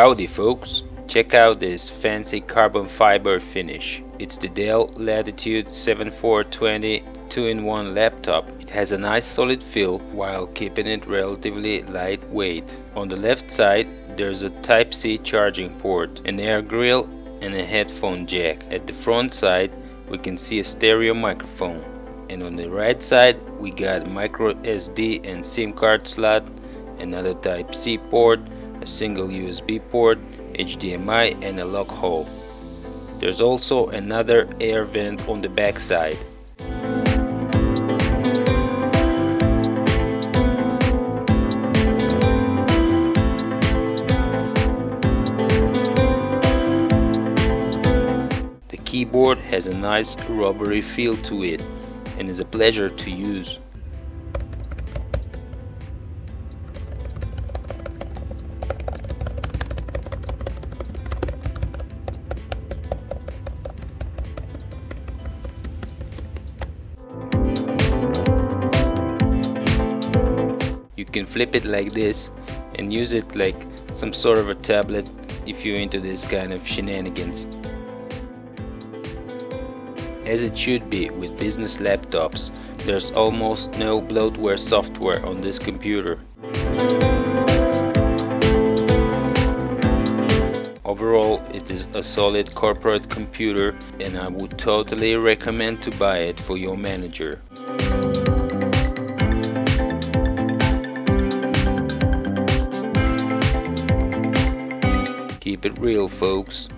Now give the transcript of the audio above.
Howdy folks, check out this fancy carbon fiber finish. It's the Dell Latitude 7420 2-in-1 laptop. It has a nice solid feel while keeping it relatively lightweight. On the left side there's a Type-C charging port, an air grill and a headphone jack. At the front side we can see a stereo microphone, and on the right side we got a micro SD and SIM card slot, another Type-C port, a single USB port, HDMI and a lock hole. There's also another air vent on the back side. The keyboard has a nice rubbery feel to it and is a pleasure to use. You can flip it like this and use it like some sort of a tablet if you're into this kind of shenanigans. As it should be with business laptops, there's almost no bloatware software on this computer. Overall, it is a solid corporate computer and I would totally recommend to buy it for your manager. Keep it real, folks.